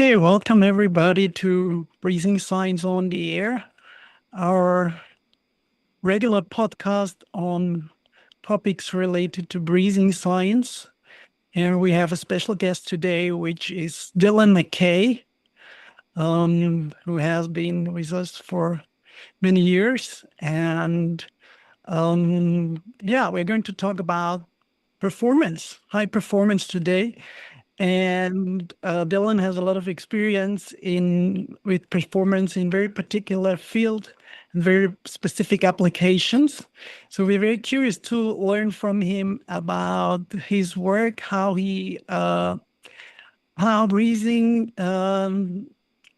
Okay, welcome everybody to Breathing Science on the Air, our regular podcast on topics related to breathing science. And we have a special guest today, which is Dylan McKay, who has been with us for many years. And we're going to talk about performance, high performance today. And Dylan has a lot of experience with performance in very particular field and very specific applications. So we're very curious to learn from him about his work, how breathing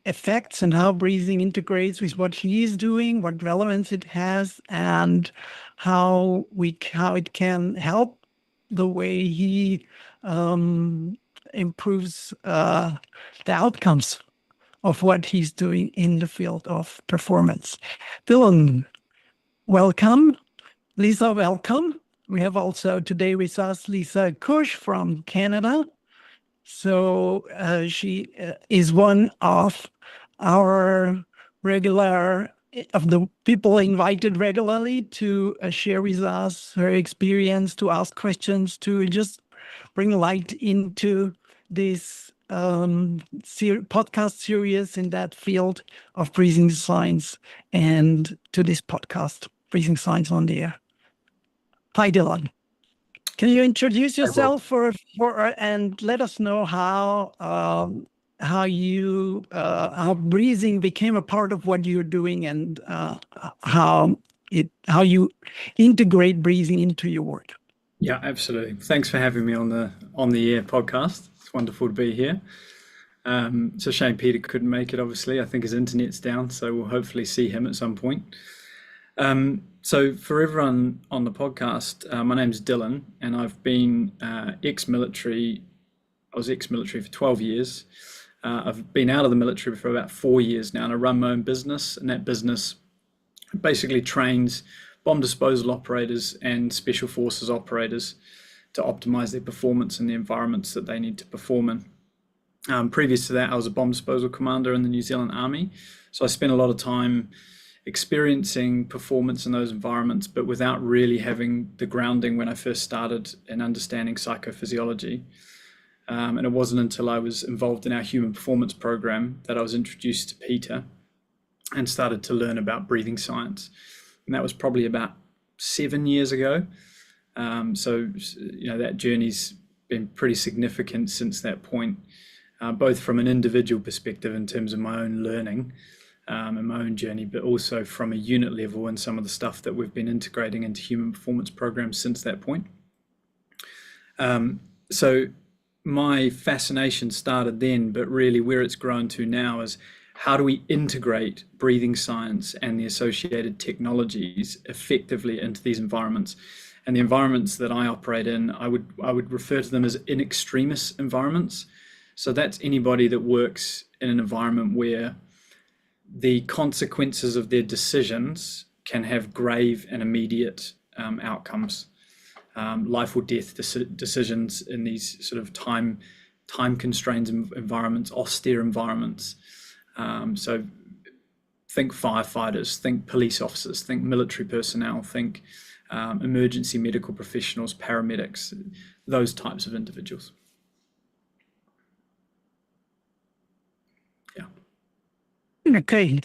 affects and how breathing integrates with what he is doing, what relevance it has, and how it can help the way he improves the outcomes of what he's doing in the field of performance. Dylan, welcome. Lisa, welcome. We have also today with us Lisa Kusch from Canada. So she is one of the people invited regularly to share with us her experience, to ask questions, to just bring light into this podcast series in that field of breathing science and to this podcast, Breathing Science on the Air. Hi, Dylan. Can you introduce yourself and let us know how breathing became a part of what you're doing and how you integrate breathing into your work? Yeah, absolutely. Thanks for having me on the Air podcast. It's wonderful to be here. It's a shame Peter couldn't make it, obviously. I think his internet's down, so we'll hopefully see him at some point. So for everyone on the podcast, my name's Dylan, and I've been ex-military. I was ex-military for 12 years. I've been out of the military for about 4 years now, and I run my own business, and that business basically trains bomb disposal operators and special forces operators to optimize their performance in the environments that they need to perform in. Previous to that, I was a bomb disposal commander in the New Zealand Army. So I spent a lot of time experiencing performance in those environments, but without really having the grounding when I first started in understanding psychophysiology. And it wasn't until I was involved in our human performance program that I was introduced to Peter and started to learn about breathing science. And that was probably about 7 years ago. So that journey's been pretty significant since that point, both from an individual perspective in terms of my own learning and my own journey, but also from a unit level and some of the stuff that we've been integrating into human performance programs since that point. So my fascination started then, but really where it's grown to now is how do we integrate breathing science and the associated technologies effectively into these environments? And the environments that I operate in, I would refer to them as in extremis environments. So that's anybody that works in an environment where the consequences of their decisions can have grave and immediate outcomes, life or death decisions in these sort of time constrained environments, austere environments. So think firefighters, think police officers, think military personnel, think emergency medical professionals, paramedics, those types of individuals. Yeah. Okay.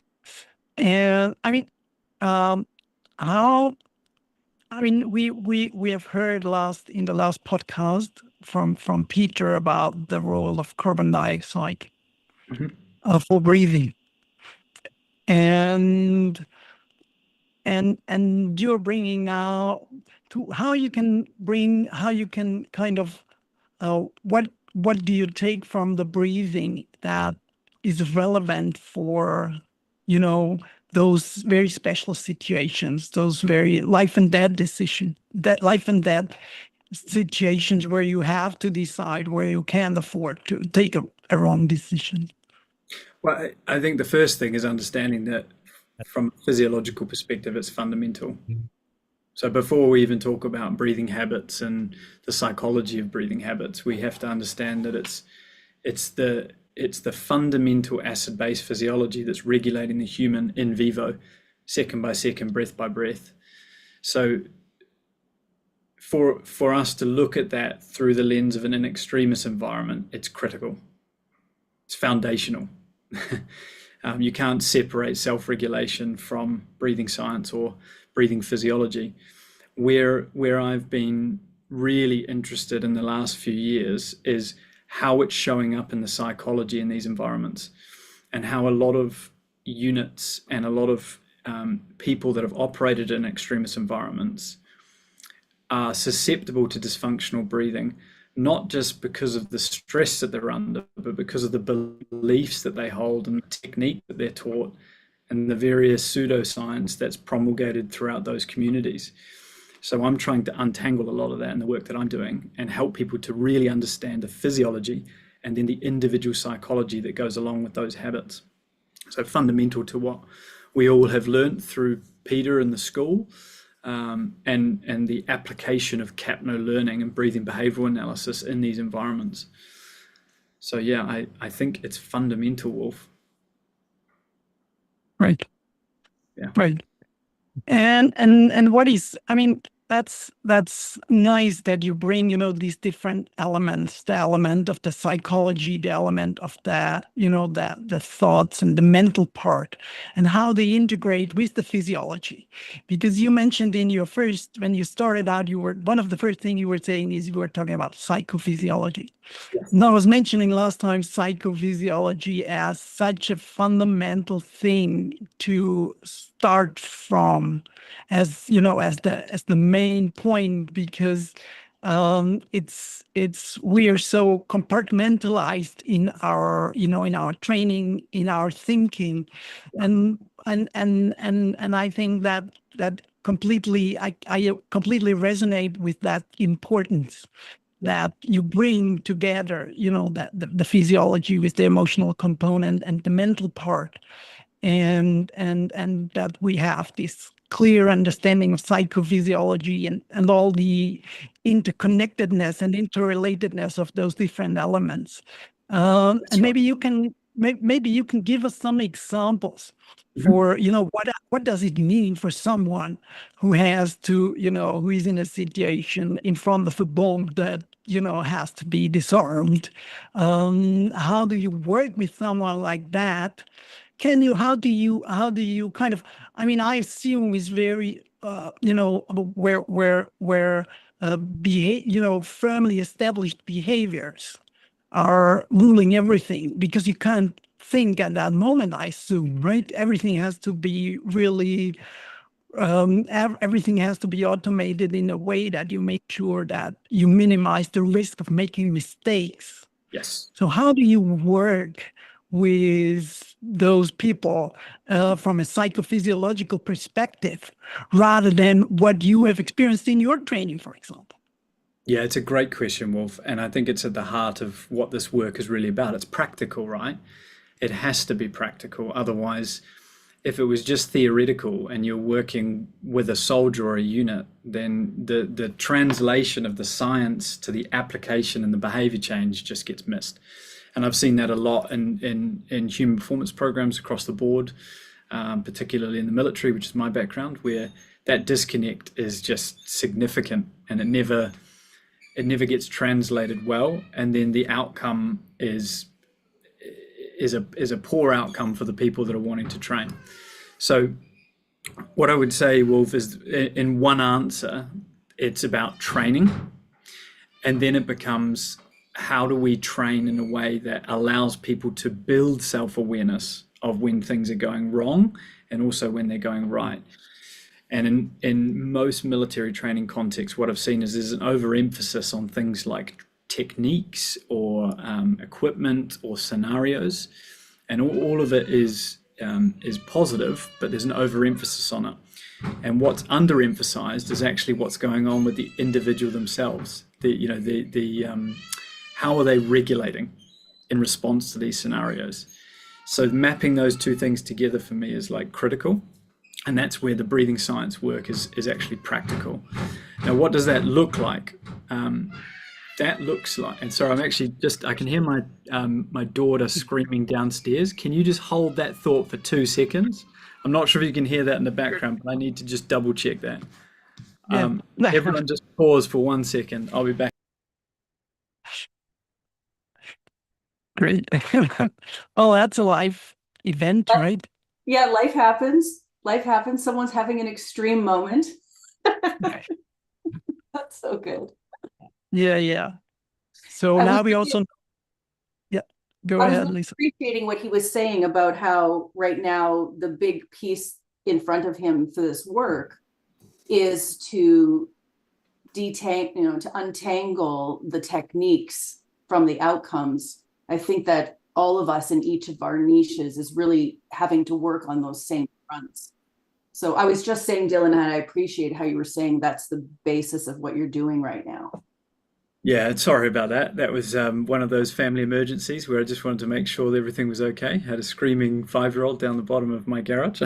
And we have heard in the last podcast from Peter about the role of carbon dioxide for breathing, and you're bringing now to how you can kind of what do you take from the breathing that is relevant for those very special situations, those very life and death situations where you have to decide, where you can't afford to take a wrong decision. Well, I think the first thing is understanding that from a physiological perspective, it's fundamental. So before we even talk about breathing habits and the psychology of breathing habits, we have to understand that it's the fundamental acid-base physiology that's regulating the human in vivo, second by second, breath by breath. So for us to look at that through the lens of an in extremis environment, it's critical. It's foundational. You can't separate self-regulation from breathing science or breathing physiology. Where I've been really interested in the last few years is how it's showing up in the psychology in these environments, and how a lot of units and a lot of people that have operated in extremist environments are susceptible to dysfunctional breathing, not just because of the stress that they're under, but because of the beliefs that they hold and the technique that they're taught and the various pseudoscience that's promulgated throughout those communities. So I'm trying to untangle a lot of that in the work that I'm doing and help people to really understand the physiology and then the individual psychology that goes along with those habits. So fundamental to what we all have learned through Peter in the school, and the application of CAPNO learning and breathing behavioral analysis in these environments. So yeah, I think it's fundamental, Wolf. Right. Yeah. Right. And what is, I mean, that's nice that you bring, these different elements, the element of the psychology, the element of the, the thoughts and the mental part, and how they integrate with the physiology. Because you mentioned when you started out, one of the first things you were saying is you were talking about psychophysiology. Yes. And I was mentioning last time psychophysiology as such a fundamental thing to start from, as the main point, because we are so compartmentalized in our in our training, in our thinking, and I think that completely I completely resonate with that importance that you bring together, that the physiology with the emotional component and the mental part, and that we have this clear understanding of psychophysiology and all the interconnectedness and interrelatedness of those different elements. And maybe you can give us some examples for what does it mean for someone who has to who is in a situation in front of a bomb that has to be disarmed. How do you work with someone like that? How do you kind of, I mean, I assume is very where firmly established behaviors are ruling everything, because you can't think at that moment, I assume, right? Everything has to be really everything has to be automated in a way that you make sure that you minimize the risk of making mistakes. Yes. So how do you work with those people from a psychophysiological perspective, rather than what you have experienced in your training, for example? Yeah, it's a great question, Wolf. And I think it's at the heart of what this work is really about. It's practical, right? It has to be practical. Otherwise, if it was just theoretical and you're working with a soldier or a unit, then the translation of the science to the application and the behavior change just gets missed. And I've seen that a lot in human performance programs across the board, particularly in the military, which is my background, where that disconnect is just significant and it never gets translated well. And then the outcome is a poor outcome for the people that are wanting to train. So what I would say, Wolf, is in one answer, it's about training. And then it becomes, how do we train in a way that allows people to build self-awareness of when things are going wrong and also when they're going right? And in most military training contexts, what I've seen is there's an overemphasis on things like techniques or equipment or scenarios, and all of it is positive, but there's an overemphasis on it. And what's underemphasized is actually what's going on with the individual themselves. How are they regulating in response to these scenarios? So mapping those two things together for me is like critical. And that's where the breathing science work is actually practical. Now, what does that look like? that looks like, and sorry, I'm actually just, I can hear my daughter screaming downstairs. Can you just hold that thought for 2 seconds? I'm not sure if you can hear that in the background, but I need to just double check that. Yeah. Everyone just pause for 1 second. I'll be back. Great. Oh, that's a live event, right? Yeah, life happens. Life happens. Someone's having an extreme moment. That's so good. Yeah, yeah. So I now was we also, yeah, go I was ahead, really Lisa. appreciating what he was saying about how right now the big piece in front of him for this work is to to untangle the techniques from the outcomes. I think that all of us in each of our niches is really having to work on those same fronts. So I was just saying, Dylan, and I appreciate how you were saying that's the basis of what you're doing right now. Yeah, sorry about that. That was one of those family emergencies where I just wanted to make sure that everything was okay. Had a screaming 5-year-old down the bottom of my garage.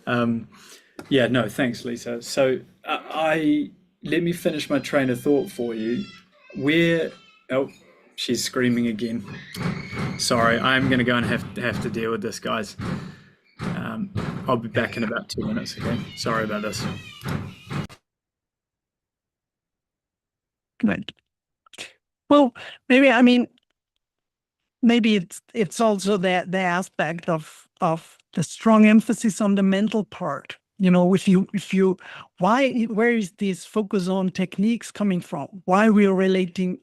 um, yeah, no, thanks, Lisa. So I let me finish my train of thought for you. Where, oh, she's screaming again. Sorry, I'm going to go and have to deal with this, guys. I'll be back in about 2 minutes. Okay, sorry about this. Right. Well, maybe, I mean, maybe it's also the aspect of the strong emphasis on the mental part. If you where is this focus on techniques coming from? Why we are relating,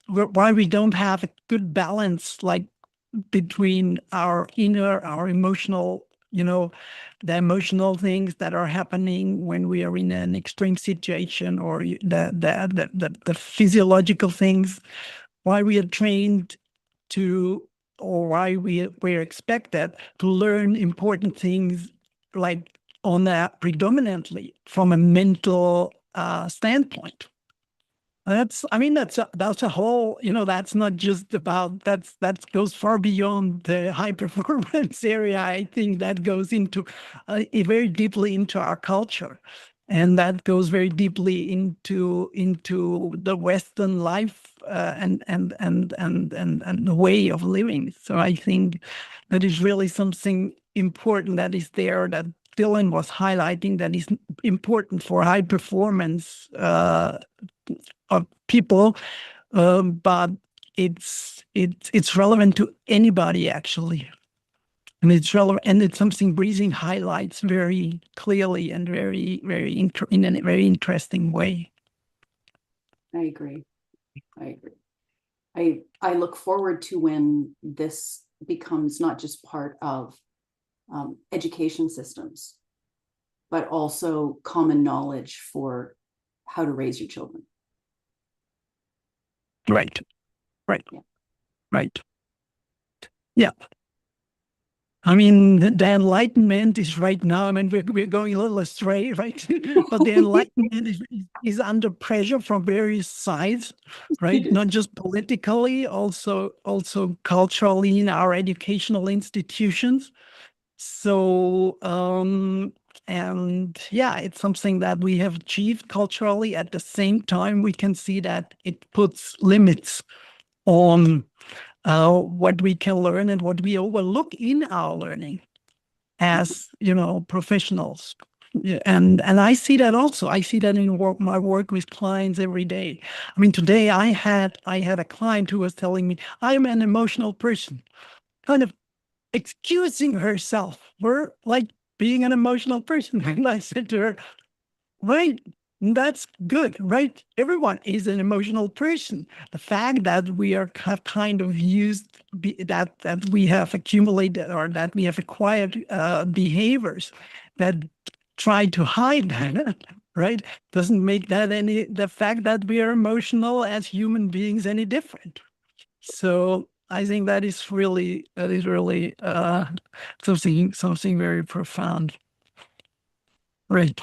why we don't have a good balance, like between our inner, our emotional, the emotional things that are happening when we are in an extreme situation, or the physiological things, why we are trained to, or why we're expected to learn important things, like on that predominantly from a mental standpoint. That's a whole, that's not just about, that goes far beyond the high performance area. I think that goes into very deeply into our culture, and that goes very deeply into the Western life, and the way of living. So I think that is really something important that is there, that Dylan was highlighting, that is important for high performance of people, but it's relevant to anybody, actually, and it's relevant, and it's something Breathing highlights very clearly and in a very interesting way. I agree. I look forward to when this becomes not just part of education systems, but also common knowledge for how to raise your children. Right. Yeah. Right. Yeah. I mean, the enlightenment is right now, I mean, we're going a little astray, right? But the enlightenment is under pressure from various sides, right? Not just politically, also culturally in our educational institutions. So, and yeah, it's something that we have achieved culturally. At the same time, we can see that it puts limits on what we can learn and what we overlook in our learning as, professionals. Yeah, and I see that also. I see that in my work with clients every day. I mean, today I had a client who was telling me, I'm an emotional person, kind of excusing herself for like being an emotional person. And I said to her, right, that's good, right? Everyone is an emotional person. The fact that we have kind of used that we have accumulated, or that we have acquired behaviors that try to hide that, right, doesn't make that the fact that we are emotional as human beings any different. So I think that is really something very profound, right?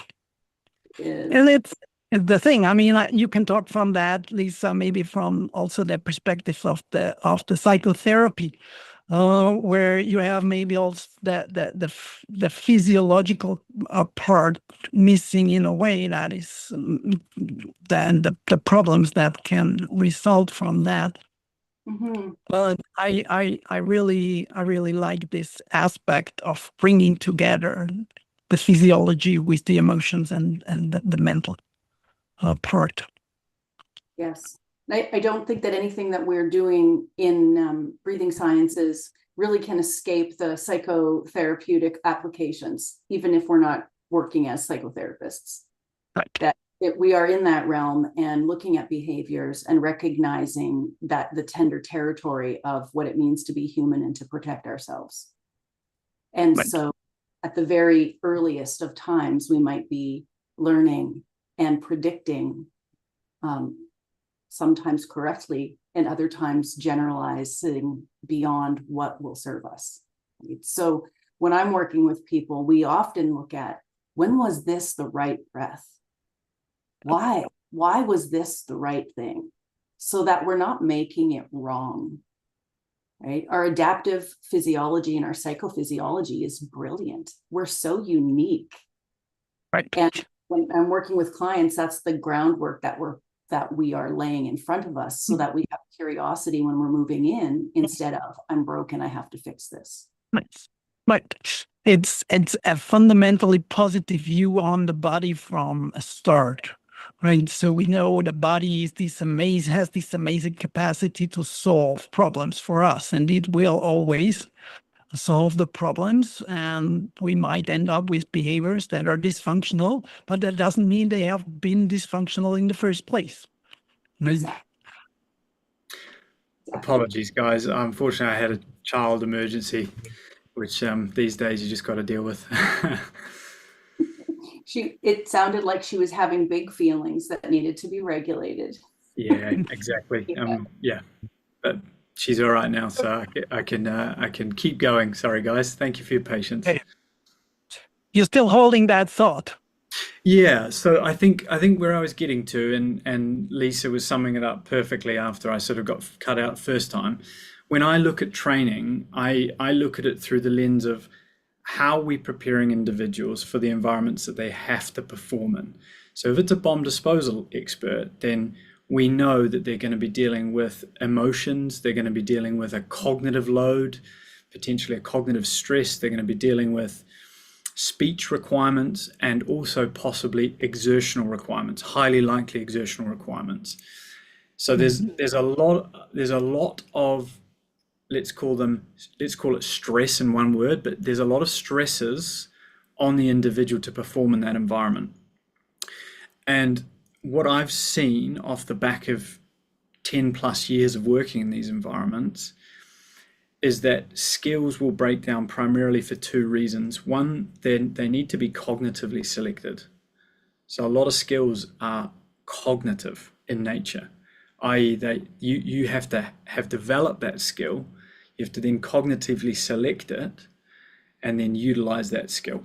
And it's the thing. I mean, you can talk from that, Lisa, maybe from also the perspective of the psychotherapy. where you have maybe also the physiological part missing in a way that is then the problems that can result from that. Mhm. But I really like this aspect of bringing together the physiology with the emotions and the mental part. Yes. I don't think that anything that we're doing in breathing sciences really can escape the psychotherapeutic applications, even if we're not working as psychotherapists. Right. That we are in that realm and looking at behaviors and recognizing that the tender territory of what it means to be human and to protect ourselves. And Right. so at the very earliest of times, we might be learning and predicting, sometimes correctly and other times generalizing beyond what will serve us. So when I'm working with people, we often look at, when was this the right breath? Why was this the right thing? So that we're not making it wrong, right? Our adaptive physiology and our psychophysiology is brilliant. We're so unique. Right. And when I'm working with clients, that's the groundwork that we are laying in front of us, so that we have curiosity when we're moving in, instead of, I'm broken, I have to fix this. Nice. Right. It's a fundamentally positive view on the body from a start, right? So we know the body is has this amazing capacity to solve problems for us, and it will always solve the problems. And we might end up with behaviors that are dysfunctional, but that doesn't mean they have been dysfunctional in the first place. Exactly. Apologies, guys. Unfortunately, I had a child emergency, which these days you just got to deal with. It sounded like she was having big feelings that needed to be regulated. Yeah, exactly. Yeah, but she's all right now, so I can keep going. Sorry, guys. Thank you for your patience. Hey, you're still holding that thought. Yeah, so I think where I was getting to, and Lisa was summing it up perfectly after I sort of got cut out first time. When I look at training, I look at it through the lens of how we're preparing individuals for the environments that they have to perform in. So if it's a bomb disposal expert, then we know that they're going to be dealing with emotions, they're going to be dealing with a cognitive load, potentially a cognitive stress, they're going to be dealing with speech requirements, and also possibly exertional requirements, highly likely exertional requirements. So there's a lot of, let's call it stress in one word, but there's a lot of stresses on the individual to perform in that environment. And what I've seen off the back of 10 plus years of working in these environments is that skills will break down primarily for two reasons. One, they need to be cognitively selected. So a lot of skills are cognitive in nature, i.e. that you have to have developed that skill, you have to then cognitively select it and then utilize that skill.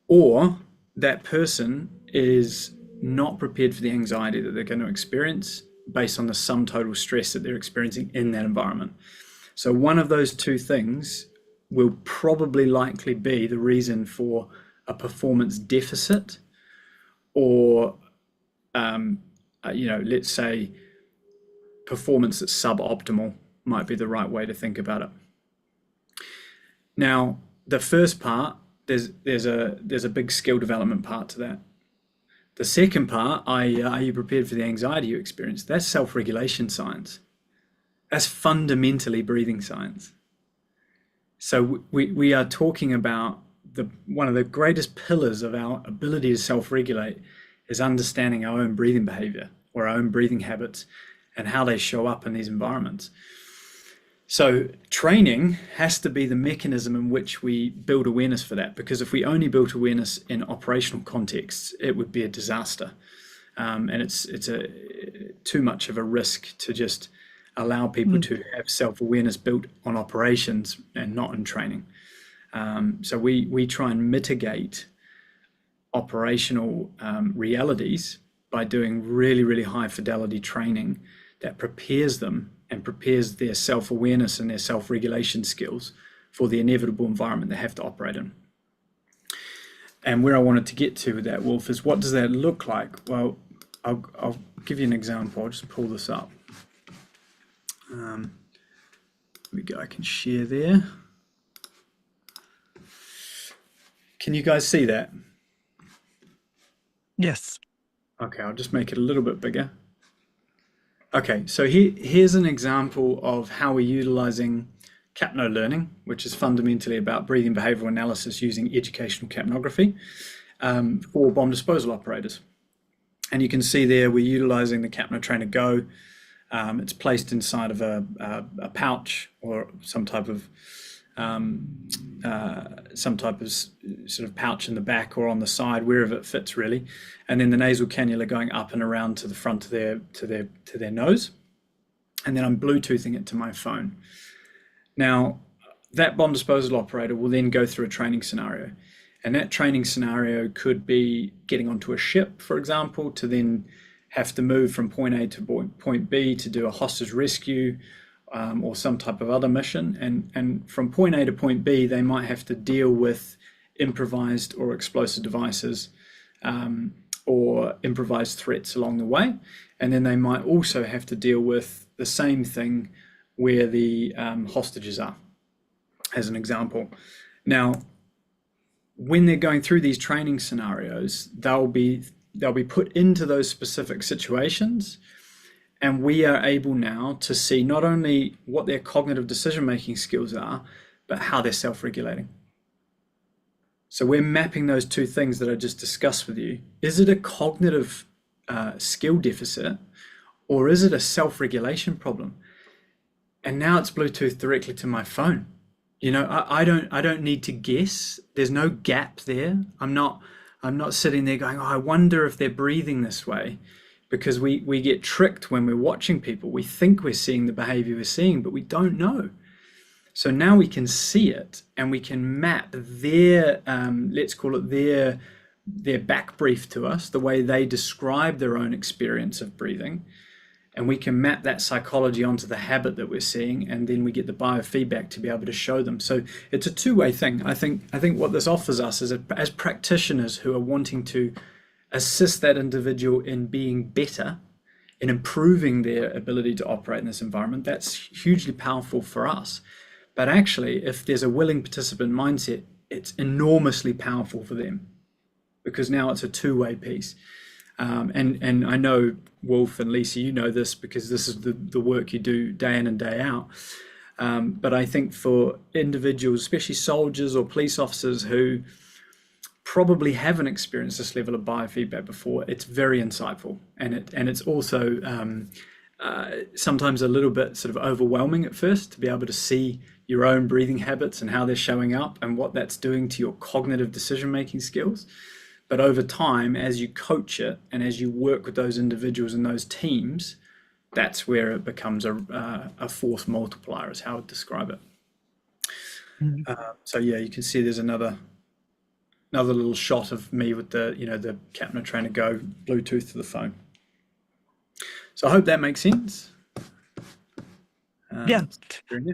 Or that person is not prepared for the anxiety that they're going to experience based on the sum total stress that they're experiencing in that environment. So one of those two things will probably likely be the reason for a performance deficit, or let's say performance that's suboptimal might be the right way to think about it. Now, the first part, there's a big skill development part to that. The second part, are you prepared for the anxiety you experience? That's self-regulation science. That's fundamentally breathing science. So we are talking about one of the greatest pillars of our ability to self-regulate is understanding our own breathing behavior or our own breathing habits and how they show up in these environments. So training has to be the mechanism in which we build awareness for that, because if we only built awareness in operational contexts, it would be a disaster. And it's too much of a risk to just allow people to have self-awareness built on operations and not in training. So we try and mitigate operational realities by doing really, really high fidelity training that prepares them and prepares their self-awareness and their self-regulation skills for the inevitable environment they have to operate in. And where I wanted to get to with that, Wolf, is what does that look like? Well, I'll give you an example. I'll just pull this up. There we go. I can share there. Can you guys see that? Yes. Okay, I'll just make it a little bit bigger. Okay, so here's an example of how we're utilizing capno learning, which is fundamentally about breathing behavioral analysis using educational capnography for bomb disposal operators. And you can see there we're utilizing the Capno Trainer Go. It's placed inside of a pouch or some type of sort of pouch in the back or on the side, wherever it fits really. And then the nasal cannula going up and around to the front of their nose. And then I'm Bluetoothing it to my phone. Now, that bomb disposal operator will then go through a training scenario. And that training scenario could be getting onto a ship, for example, to then have to move from point A to point B to do a hostage rescue or some type of other mission. And from point A to point B, they might have to deal with improvised or explosive devices or improvised threats along the way. And then they might also have to deal with the same thing where the hostages are, as an example. Now, when they're going through these training scenarios, they'll be put into those specific situations, and we are able now to see not only what their cognitive decision-making skills are, but how they're self-regulating. So we're mapping those two things that I just discussed with you. Is it a cognitive skill deficit, or is it a self-regulation problem? And now it's Bluetooth directly to my phone. You know, I don't need to guess. There's no gap there. I'm not sitting there going, oh, I wonder if they're breathing this way, because we get tricked when we're watching people. We think we're seeing the behavior we're seeing, but we don't know. So now we can see it, and we can map their, let's call it their back brief to us, the way they describe their own experience of breathing. And we can map that psychology onto the habit that we're seeing, and then we get the biofeedback to be able to show them. So it's a two-way thing. I think what this offers us is, as practitioners who are wanting to assist that individual in being better, in improving their ability to operate in this environment, that's hugely powerful for us. But actually, if there's a willing participant mindset, it's enormously powerful for them, because now it's a two-way piece. And I know, Wolf and Lisa, you know this because this is the work you do day in and day out. But I think for individuals, especially soldiers or police officers who probably haven't experienced this level of biofeedback before, it's very insightful. And it's also sometimes a little bit sort of overwhelming at first to be able to see your own breathing habits and how they're showing up and what that's doing to your cognitive decision-making skills. But over time, as you coach it and as you work with those individuals and those teams, that's where it becomes a force multiplier, is how I would describe it. Mm-hmm. So yeah, you can see there's another little shot of me with the Capno Trainer Go Bluetooth to the phone. So I hope that makes sense. Yeah.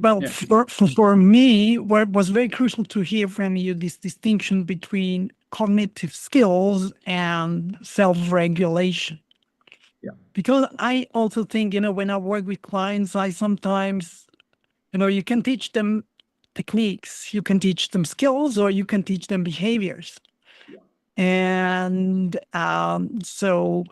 Well, yeah. For me, what was very crucial to hear from you, this distinction between cognitive skills and self-regulation. Yeah. Because I also think, when I work with clients, I sometimes, you can teach them techniques, you can teach them skills, or you can teach them behaviors. Yeah. And so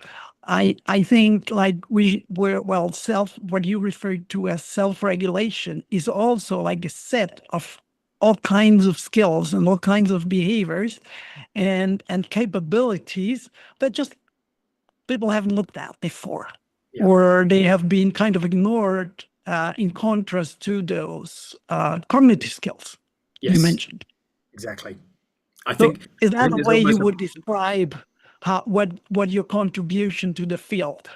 I think like what you referred to as self-regulation is also like a set of all kinds of skills and all kinds of behaviors and capabilities that just people haven't looked at before, yeah. Or they have been kind of ignored in contrast to those cognitive skills you mentioned. Exactly. I think is that a way you would describe what your contribution to the field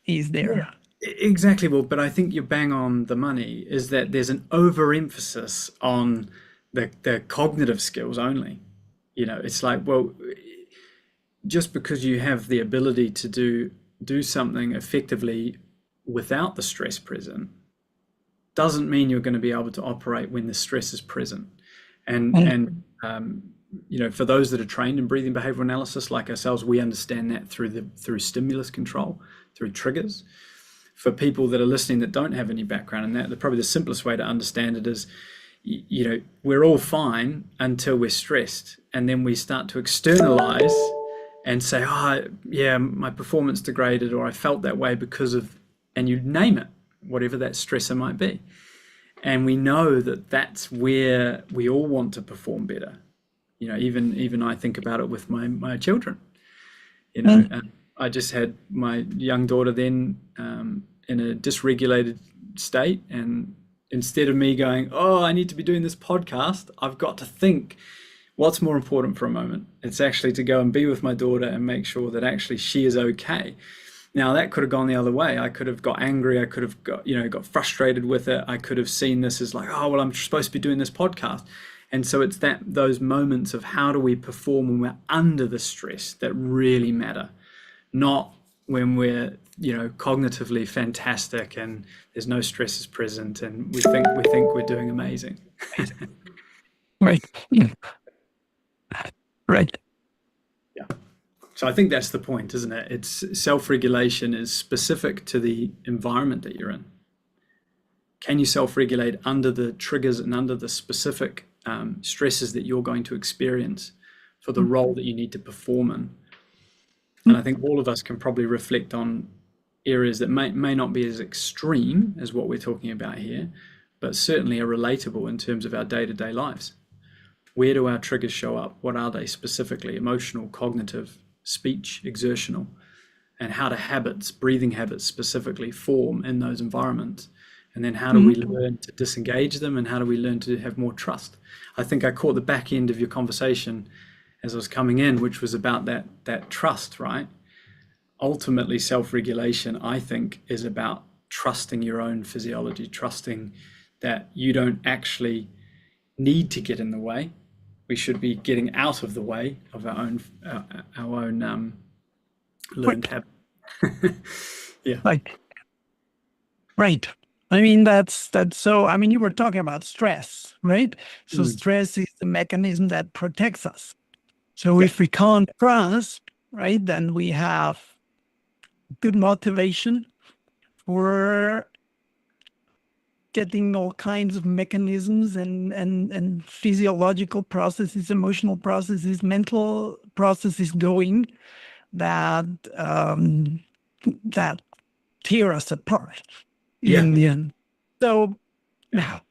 is there? Yeah. Exactly, Well, but I think you're bang on the money, is that there's an overemphasis on the cognitive skills only. It's like, well, just because you have the ability to do something effectively without the stress present doesn't mean you're going to be able to operate when the stress is present. And you know, for those that are trained in breathing behavioral analysis like ourselves, we understand that through stimulus control, through triggers. For people that are listening that don't have any background in that, probably the simplest way to understand it is, you know, we're all fine until we're stressed, and then we start to externalize and say, oh yeah, my performance degraded, or I felt that way because of, and you name it, whatever that stressor might be. And we know that that's where we all want to perform better. You know, even I think about it with my children. You know, I just had my young daughter then in a dysregulated state, and instead of me going, oh, I need to be doing this podcast, I've got to think, what's more important for a moment? It's actually to go and be with my daughter and make sure that actually she is okay. Now that could have gone the other way. I could have got angry. I could have got frustrated with it. I could have seen this as like, oh, well, I'm supposed to be doing this podcast. And so it's those moments of how do we perform when we're under the stress that really matter, not when we're, you know, cognitively fantastic and there's no stresses present and we think we're doing amazing. Right. Right. Yeah. So I think that's the point, isn't it? It's self-regulation is specific to the environment that you're in. Can you self-regulate under the triggers and under the specific stresses that you're going to experience for the role that you need to perform in? And I think all of us can probably reflect on areas that may not be as extreme as what we're talking about here, but certainly are relatable in terms of our day-to-day lives. Where do our triggers show up? What are they specifically? Emotional, cognitive, speech, exertional, and how do habits, breathing habits specifically, form in those environments? And then how do we learn to disengage them, and how do we learn to have more trust? I think I caught the back end of your conversation as I was coming in, which was about that trust, right? Ultimately, self-regulation, I think, is about trusting your own physiology, trusting that you don't actually need to get in the way. We should be getting out of the way of our own learned habit. Yeah. Right. I mean, that's so, I mean, you were talking about stress, right? So stress is the mechanism that protects us. So if we can't trust, right, then we have good motivation for getting all kinds of mechanisms and physiological processes, emotional processes, mental processes going that that tear us apart in the end. So now,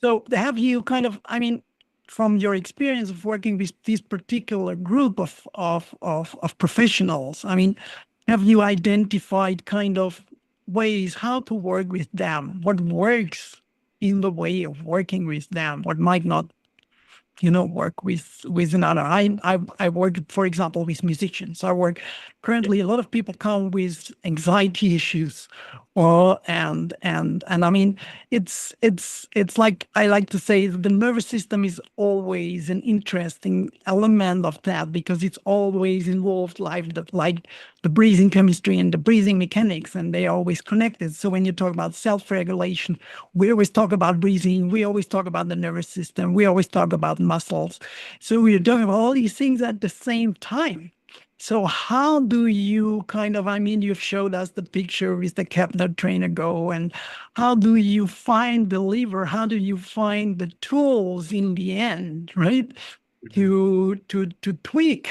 so have you kind of, I mean, from your experience of working with this particular group of professionals, I mean, have you identified kind of ways how to work with them? What works in the way of working with them? What might not, you know, work with another? I work, for example, with musicians. I work currently. A lot of people come with anxiety issues, and I mean, it's like I like to say the nervous system is always an interesting element of that because it's always involved like the breathing chemistry and the breathing mechanics, and they are always connected. So when you talk about self-regulation, we always talk about breathing, we always talk about the nervous system, we always talk about muscles. So we're talking about all these things at the same time. So how do you kind of, I mean, you've showed us the picture with the Kepler trainer go, and how do you find the lever? How do you find the tools in the end, right? To tweak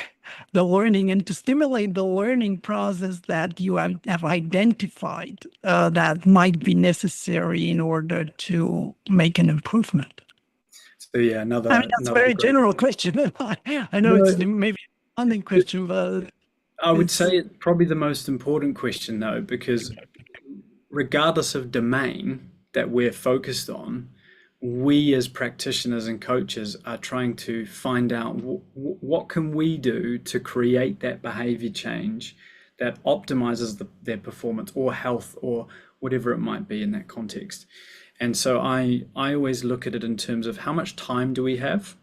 the learning and to stimulate the learning process that you have identified that might be necessary in order to make an improvement? So yeah, another. I mean, that's a very general question. I know it's maybe a funding question, but I would say it's probably the most important question though, because regardless of domain that we're focused on, we as practitioners and coaches are trying to find out what can we do to create that behavior change that optimizes their performance or health or whatever it might be in that context. And so I always look at it in terms of how much time do we have?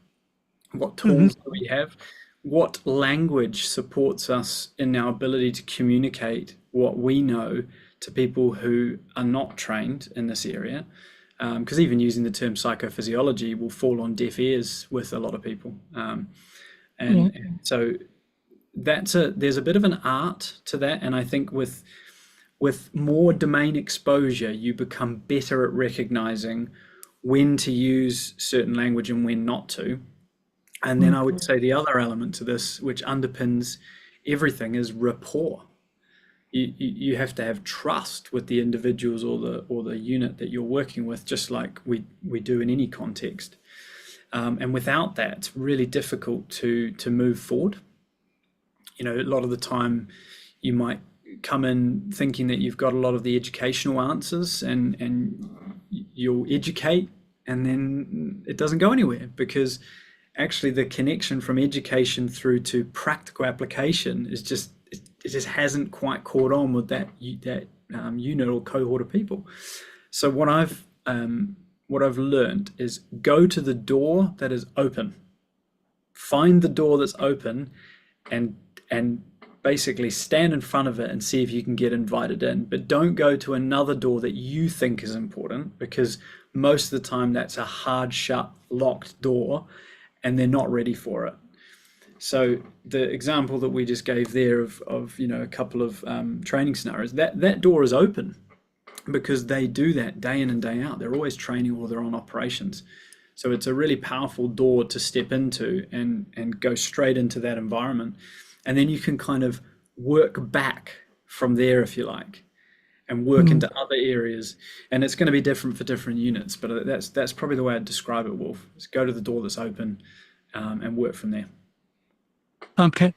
What tools do we have? What language supports us in our ability to communicate what we know to people who are not trained in this area? because even using the term psychophysiology will fall on deaf ears with a lot of people. And so there's a bit of an art to that, and I think with more domain exposure, you become better at recognizing when to use certain language and when not to. And then I would say the other element to this, which underpins everything, is rapport. You have to have trust with the individuals or the unit that you're working with, just like we do in any context. And without that, it's really difficult to move forward. A lot of the time you might come in thinking that you've got a lot of the educational answers, and you'll educate, and then it doesn't go anywhere, because actually the connection from education through to practical application is just hasn't quite caught on with that unit or cohort of people. So what I've learned is go to the door that is open, find the door that's open, and basically stand in front of it and see if you can get invited in. But don't go to another door that you think is important, because most of the time that's a hard shut, locked door, and they're not ready for it. So the example that we just gave there of a couple of training scenarios, that door is open because they do that day in and day out. They're always training, or they're on operations. So it's a really powerful door to step into and go straight into that environment. And then you can kind of work back from there, if you like, and work into other areas. And it's going to be different for different units, but that's probably the way I'd describe it, Wolf. Is go to the door that's open and work from there. Okay.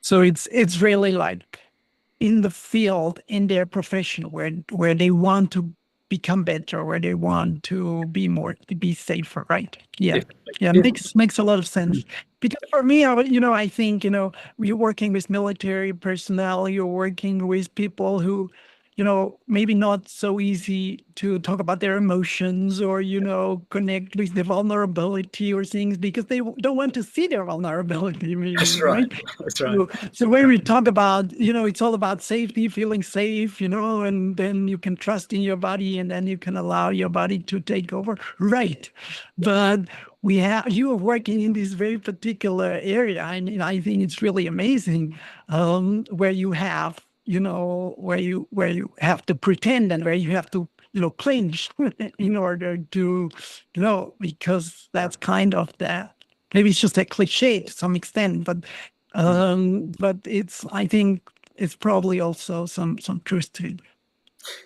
So it's really like in the field, in their profession, where they want to become better, where they want to be safer, right? Yeah. Yeah, makes a lot of sense. Because for me, I think, you're working with military personnel, you're working with people who, maybe not so easy to talk about their emotions, or, connect with the vulnerability or things, because they don't want to see their vulnerability. Maybe, That's right. That's right. So when we talk about, it's all about safety, feeling safe, and then you can trust in your body, and then you can allow your body to take over. Right. But you are working in this very particular area, and I think it's really amazing, where you have, where you have to pretend, and where you have to, clinch in order to, because that's kind of maybe it's just a cliche to some extent, but I think it's probably also some truth to it.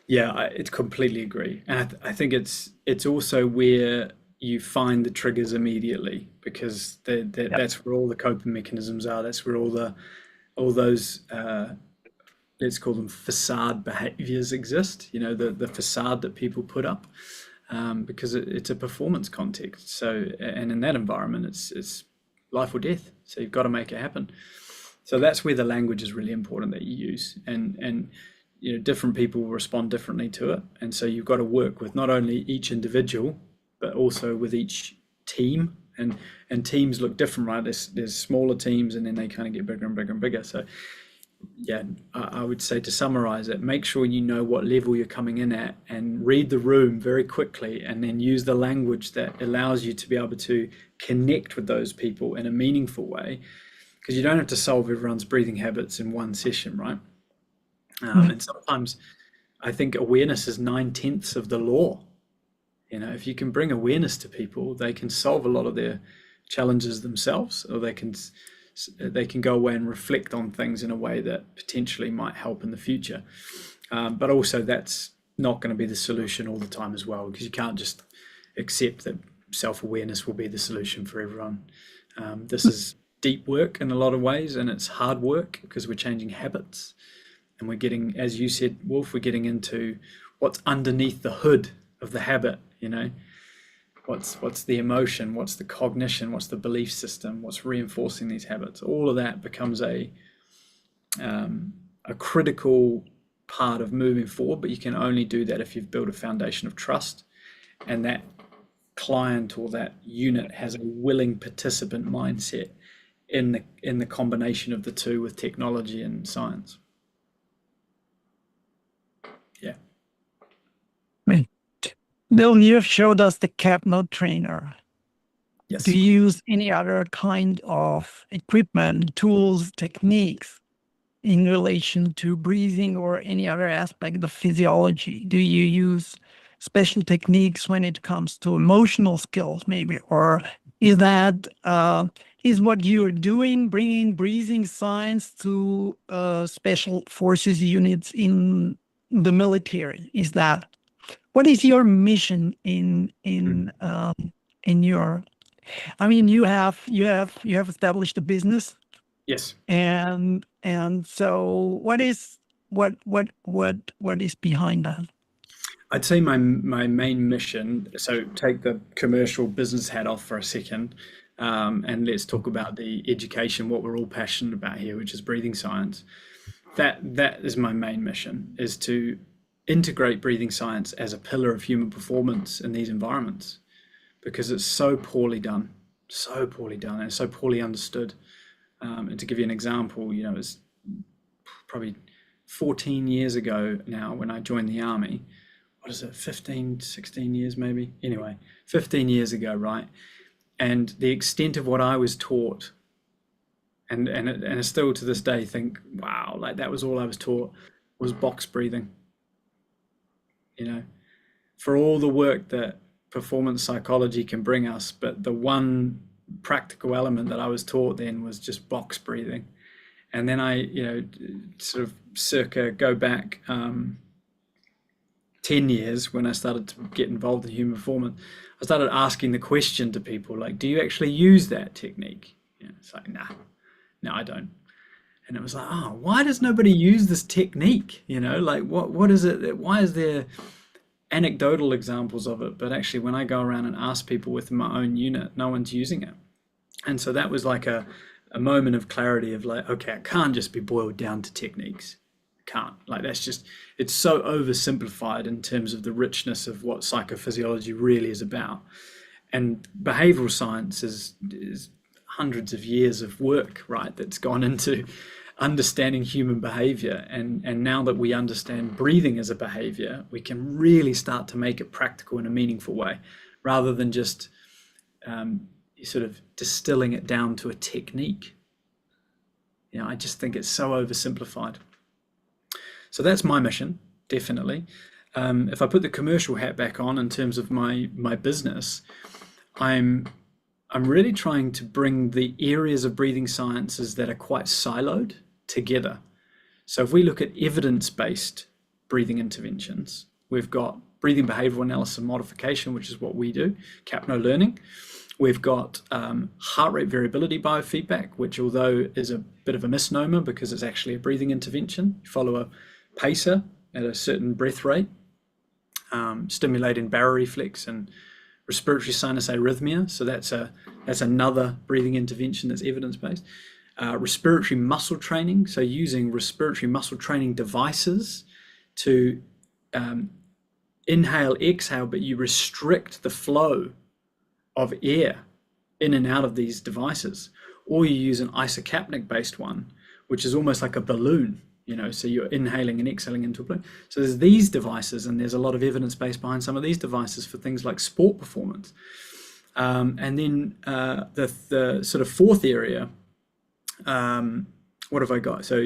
Yeah, I completely agree. And I think it's also where you find the triggers immediately, because that's where all the coping mechanisms are. That's where all those let's call them facade behaviors exist. The facade that people put up, because it's a performance context. So, and in that environment, it's life or death. So you've got to make it happen. So that's where the language is really important that you use, and different people will respond differently to it. And so you've got to work with not only each individual, but also with each team. And teams look different, right? There's smaller teams, and then they kind of get bigger and bigger and bigger. So yeah, I would say, to summarize it, make sure you know what level you're coming in at, and read the room very quickly, and then use the language that allows you to be able to connect with those people in a meaningful way, because you don't have to solve everyone's breathing habits in one session, right? And sometimes I think awareness is 9/10 of the law. If you can bring awareness to people, they can solve a lot of their challenges themselves, or they can go away and reflect on things in a way that potentially might help in the future. But also, that's not going to be the solution all the time as well, because you can't just accept that self-awareness will be the solution for everyone. This is deep work in a lot of ways, and it's hard work because we're changing habits, and we're getting, as you said, Wolf, we're getting into what's underneath the hood of the habit. What's the emotion, what's the cognition, what's the belief system, what's reinforcing these habits. All of that becomes a critical part of moving forward, but you can only do that if you've built a foundation of trust, and that client or that unit has a willing participant mindset in the combination of the two with technology and science. Yeah. Dylan, you have showed us the Capno trainer. Yes. Do you use any other kind of equipment, tools, techniques in relation to breathing or any other aspect of physiology? Do you use special techniques when it comes to emotional skills, maybe? Or is that is what you're doing bringing breathing science to special forces units in the military? Is that what is your mission in your? I mean, you have established a business, Yes. and so what is behind that? I'd say my main mission, so take the commercial business hat off for a second, and let's talk about the education, what we're all passionate about here, which is breathing science. That is my main mission, is to integrate breathing science as a pillar of human performance in these environments, because it's so poorly done, and so poorly understood. And to give you an example, you know, it's probably 14 years ago now when I joined the army. What is it, 15, 16 years maybe? Anyway, 15 years ago, right? And the extent of what I was taught, and I still to this day think, wow, like that was all I was taught, was box breathing. You know, for all the work that performance psychology can bring us, but the one practical element that I was taught then was just box breathing. And then I, you know, sort of circa go back 10 years when I started to get involved in human performance, I started asking the question to people like, do you actually use that technique? You know, it's like, no, I don't. And it was like, oh, why does nobody use this technique? You know, like what is it? Why is there anecdotal examples of it? But actually, when I go around and ask people within my own unit, no one's using it. And so that was like a moment of clarity of like, okay, it can't just be boiled down to techniques. Can't, like, that's just, it's so oversimplified in terms of the richness of what psychophysiology really is about. And behavioral science is hundreds of years of work, right, that's gone into understanding human behavior. And now that we understand breathing as a behavior, we can really start to make it practical in a meaningful way, rather than just sort of distilling it down to a technique. You know, I just think it's so oversimplified. So that's my mission, definitely. If I put the commercial hat back on in terms of my business, I'm really trying to bring the areas of breathing sciences that are quite siloed together. So if we look at evidence-based breathing interventions, we've got breathing behavioral analysis and modification, which is what we do, Capno learning. We've got heart rate variability biofeedback, which although is a bit of a misnomer because it's actually a breathing intervention. You follow a pacer at a certain breath rate, stimulating barrel reflex and respiratory sinus arrhythmia. So that's another breathing intervention that's evidence-based. Respiratory muscle training, so using respiratory muscle training devices to inhale, exhale, but you restrict the flow of air in and out of these devices. Or you use an isocapnic based one, which is almost like a balloon, you know, so you're inhaling and exhaling into a balloon. So there's these devices, and there's a lot of evidence base behind some of these devices for things like sport performance. And then the sort of fourth area, what have I got? So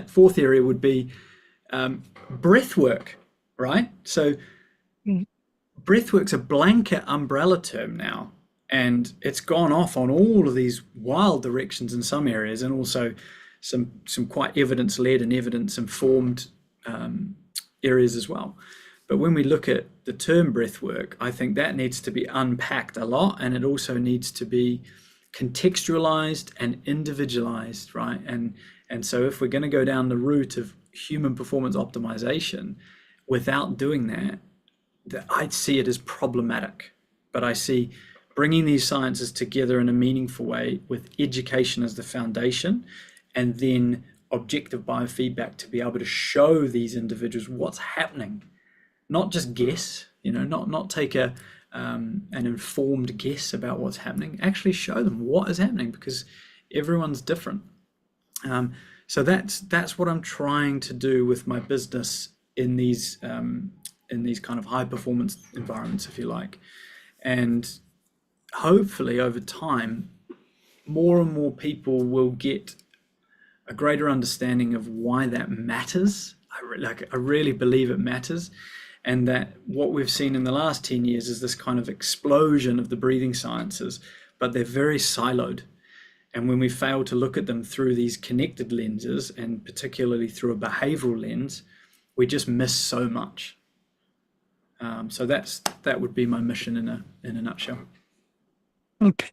fourth area would be breath work, right? So breathwork's a blanket umbrella term now, and it's gone off on all of these wild directions in some areas, and also some quite evidence-led and evidence-informed areas as well. But when we look at the term breathwork, I think that needs to be unpacked a lot, and it also needs to be contextualized and individualized, right? And so if we're going to go down the route of human performance optimization without doing that, I'd see it as problematic. But I see bringing these sciences together in a meaningful way with education as the foundation, and then objective biofeedback to be able to show these individuals what's happening, not just guess, you know, not take an informed guess about what's happening, actually show them what is happening, because everyone's different. So that's what I'm trying to do with my business in these in these kind of high performance environments, if you like. And hopefully over time, more and more people will get a greater understanding of why that matters. I really believe it matters. And that what we've seen in the last 10 years is this kind of explosion of the breathing sciences, but they're very siloed. And when we fail to look at them through these connected lenses, and particularly through a behavioral lens, we just miss so much. So that would be my mission in a nutshell. Okay.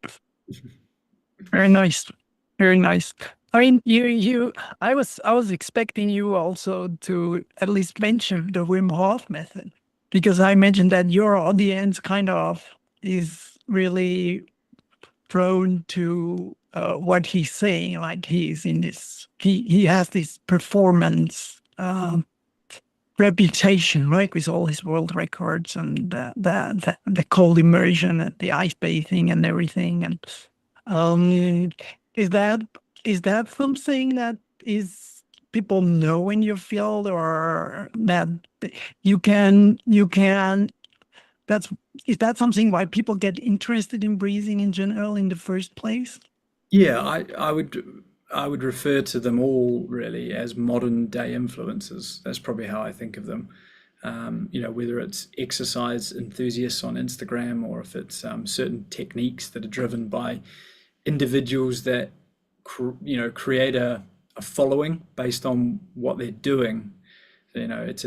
Very nice. Very nice. I mean, I was expecting you also to at least mention the Wim Hof method, because I imagine that your audience kind of is really prone to what he's saying. Like he's in this, he has this performance reputation, right, with all his world records and the cold immersion and the ice bathing and everything. And is that something that is people know in your field, or that you can is that something why people get interested in breathing in general in the first place? Yeah, I would refer to them all really as modern day influencers. That's probably how I think of them. Whether it's exercise enthusiasts on Instagram, or if it's certain techniques that are driven by individuals that create a following based on what they're doing. That's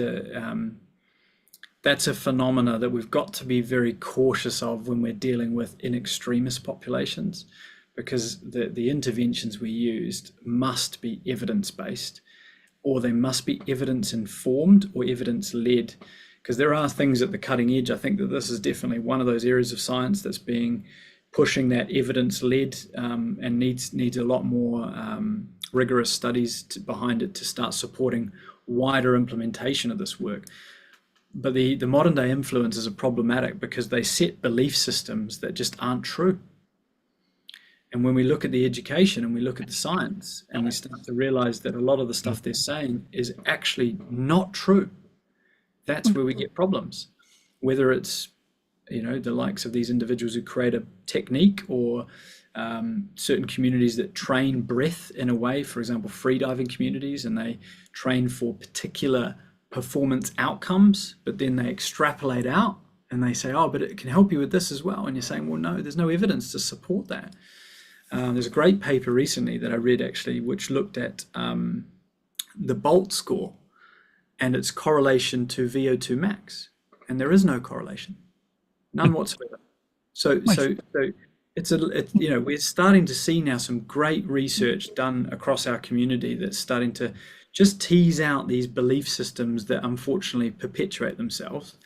a phenomena that we've got to be very cautious of when we're dealing with in extremist populations, because the interventions we used must be evidence-based, or they must be evidence-informed or evidence-led, because there are things at the cutting edge. I think that this is definitely one of those areas of science that's pushing that evidence-led and needs a lot more rigorous studies behind it to start supporting wider implementation of this work. But the modern day influencers are problematic because they set belief systems that just aren't true. And when we look at the education and we look at the science and we start to realize that a lot of the stuff they're saying is actually not true, that's where we get problems. Whether it's the likes of these individuals who create a technique, or certain communities that train breath in a way, for example, freediving communities, and they train for particular performance outcomes, but then they extrapolate out and they say, oh, but it can help you with this as well. And you're saying, well, no, there's no evidence to support that. There's a great paper recently that I read actually, which looked at the BOLT score and its correlation to VO2 max. And there is no correlation. None whatsoever. So we're starting to see now some great research done across our community that's starting to just tease out these belief systems that unfortunately perpetuate themselves.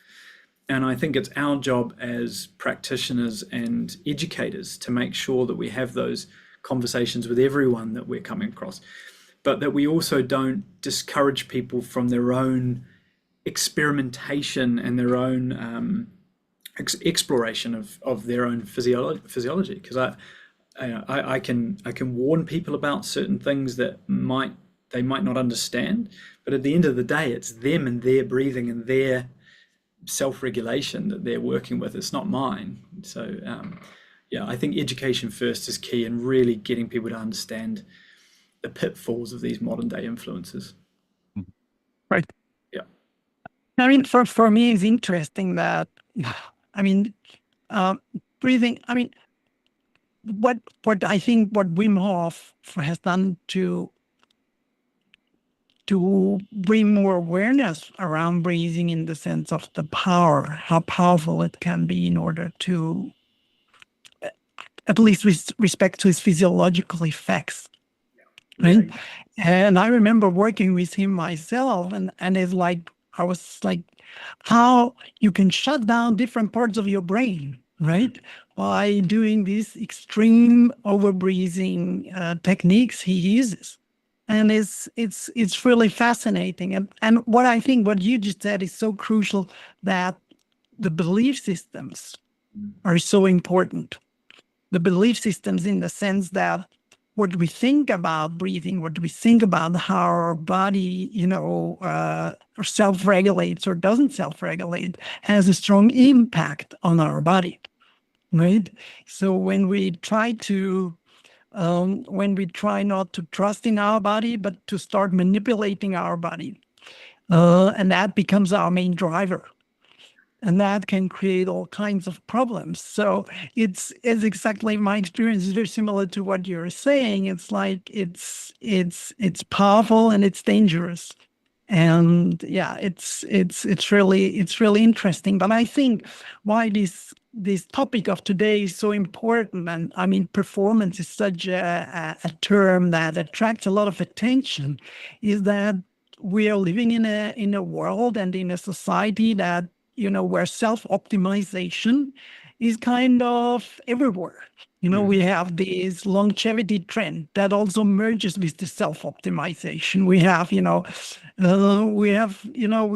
And I think it's our job as practitioners and educators to make sure that we have those conversations with everyone that we're coming across, but that we also don't discourage people from their own experimentation and their own exploration of their own physiology. Because I can warn people about certain things that they might not understand, but at the end of the day, it's them and their breathing and their self-regulation that they're working with. It's not mine. So I think education first is key, and really getting people to understand the pitfalls of these modern day influences. Right. Yeah. I mean, for me, it's interesting that, breathing, what I think what Wim Hof has done to bring more awareness around breathing, in the sense of the power, how powerful it can be in order to, at least with respect to its physiological effects. Right? Yeah. And I remember working with him myself, and it's like, I was like, how you can shut down different parts of your brain, right? By doing these extreme overbreathing techniques he uses. And it's really fascinating. And what I think what you just said is so crucial, that the belief systems are so important. The belief systems, in the sense that what we think about breathing, what we think about how our body, self-regulates or doesn't self-regulate, has a strong impact on our body, right? So when we try not to trust in our body, but to start manipulating our body, and that becomes our main driver. And that can create all kinds of problems. So it's exactly, my experience is very similar to what you're saying. It's like it's powerful and it's dangerous. And yeah, it's really interesting. But I think why this topic of today is so important, and I mean, performance is such a term that attracts a lot of attention, is that we are living in a world and in a society that, where self-optimization is kind of everywhere. We have this longevity trend that also merges with the self-optimization. We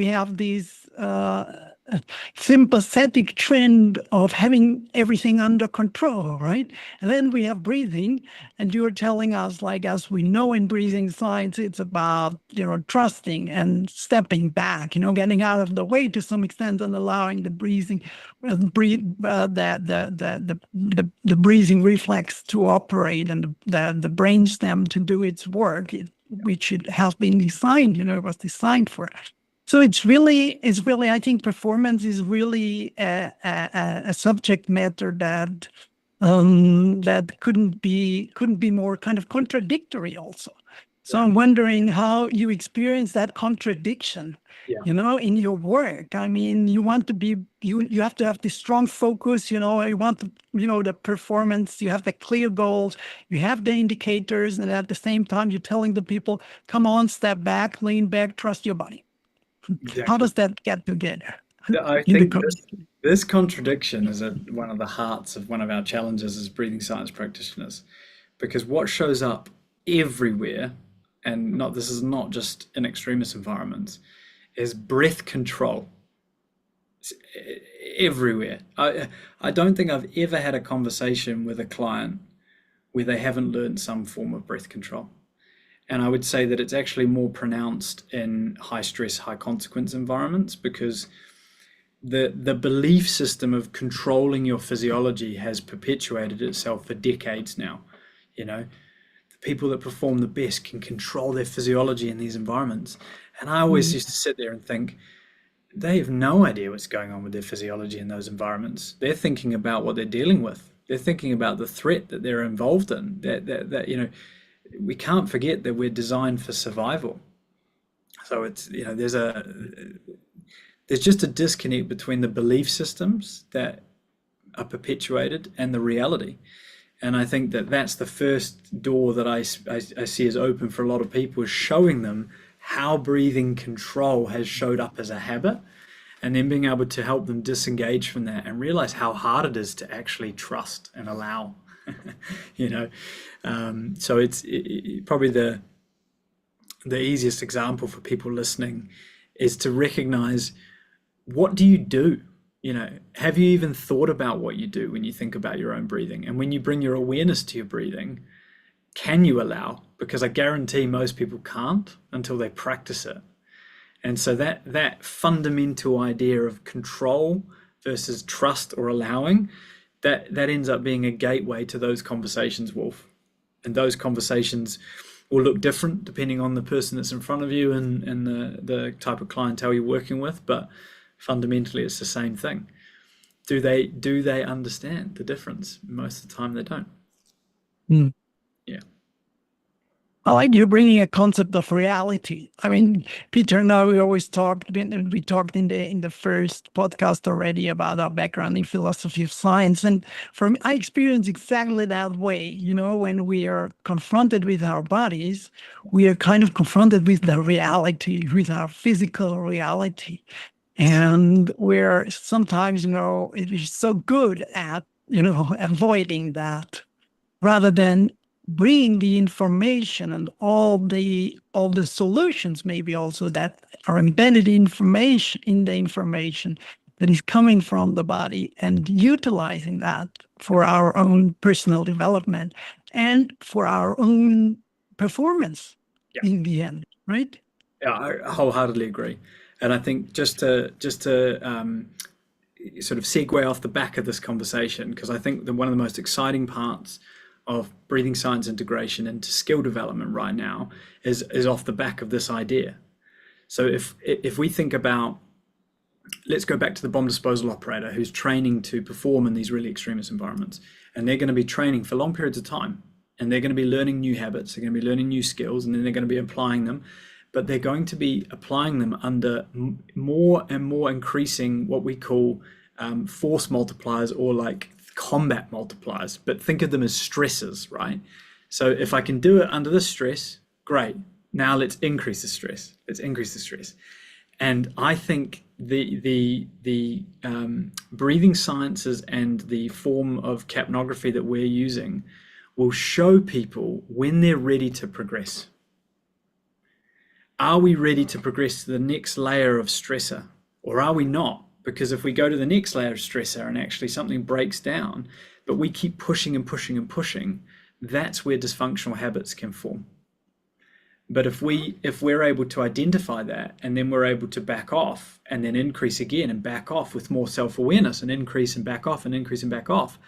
have this sympathetic trend of having everything under control, right? And then we have breathing, and you're telling us, like, as we know in breathing science, it's about, trusting and stepping back, getting out of the way to some extent and allowing the breathing, the breathing reflex to operate and the brainstem to do its work, which it has been designed, it was designed for. So it's really, I think performance is really a subject matter that couldn't be more kind of contradictory also. So I'm wondering how you experience that contradiction, in your work. I mean, you want to be, you have to have this strong focus, you want to, the performance, you have the clear goals, you have the indicators, and at the same time, you're telling the people, come on, step back, lean back, trust your body. Exactly. How does that get together? I think this contradiction is one of the hearts of one of our challenges as breathing science practitioners, because what shows up everywhere, and this is not just in extremist environments, is breath control. It's everywhere. I don't think I've ever had a conversation with a client where they haven't learned some form of breath control. And I would say that it's actually more pronounced in high stress, high consequence environments, because the belief system of controlling your physiology has perpetuated itself for decades now. The people that perform the best can control their physiology in these environments. And I always used to sit there and think, they have no idea what's going on with their physiology in those environments. They're thinking about what they're dealing with. They're thinking about the threat that they're involved in, that we can't forget that we're designed for survival. So it's, there's just a disconnect between the belief systems that are perpetuated and the reality. And I think that that's the first door that I see as open for a lot of people, is showing them how breathing control has showed up as a habit, and then being able to help them disengage from that and realize how hard it is to actually trust and allow. So it's probably the easiest example for people listening is to recognize, what do you do? Have you even thought about what you do when you think about your own breathing? And when you bring your awareness to your breathing, can you allow? Because I guarantee most people can't until they practice it. And so that fundamental idea of control versus trust or allowing, that ends up being a gateway to those conversations, Wolf. And those conversations will look different depending on the person that's in front of you and the type of clientele you're working with, but fundamentally it's the same thing. Do they understand the difference? Most of the time they don't. Yeah. I like you bringing a concept of reality. I mean, Peter and I, we talked in the first podcast already about our background in philosophy of science. And for me, I experience exactly that way. When we are confronted with our bodies, we are kind of confronted with the reality, with our physical reality. And we're sometimes, it is so good at, avoiding that, rather than bringing the information and all the solutions, maybe also, that are embedded in the information that is coming from the body, and utilizing that for our own personal development. and for our own performance Yeah. in the end, right? Yeah, I wholeheartedly agree. And I think just to sort of segue off the back of this conversation, because I think that one of the most exciting parts of breathing science integration into skill development right now is off the back of this idea. So if we think about, let's go back to the bomb disposal operator who's training to perform in these really extremist environments, and they're going to be training for long periods of time, and they're going to be learning new habits, they're going to be learning new skills, and then they're going to be applying them, but they're going to be applying them under more and more increasing what we call force multipliers, or like combat multipliers, but think of them as stresses, right? So if I can do it under this stress, great. Now let's increase the stress. Let's increase the stress. And I think the breathing sciences and the form of capnography that we're using will show people when they're ready to progress. Are we ready to progress to the next layer of stressor, or are we not? Because if we go to the next layer of stressor and actually something breaks down, but we keep pushing and pushing and pushing, that's where dysfunctional habits can form. But if we're able to identify that, and then we're able to back off and then increase again and back off with more self-awareness, and increase and back off and increase and back off,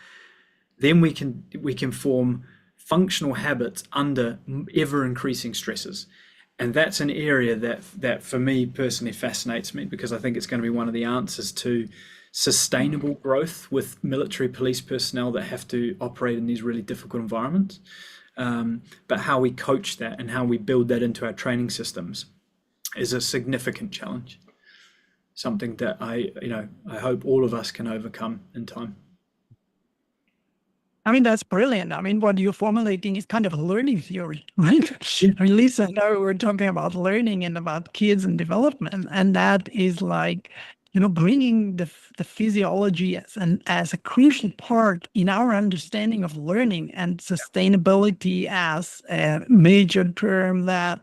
then we can form functional habits under ever increasing stresses. And that's an area that for me personally fascinates me, because I think it's going to be one of the answers to sustainable growth with military police personnel that have to operate in these really difficult environments. But how we coach that and how we build that into our training systems is a significant challenge. Something that I hope all of us can overcome in time. I mean, that's brilliant. I mean, what you're formulating is kind of a learning theory, right? Yeah. I mean, Lisa and I were talking about learning and about kids and development, and that is like, bringing the physiology as a crucial part in our understanding of learning, and sustainability as a major term that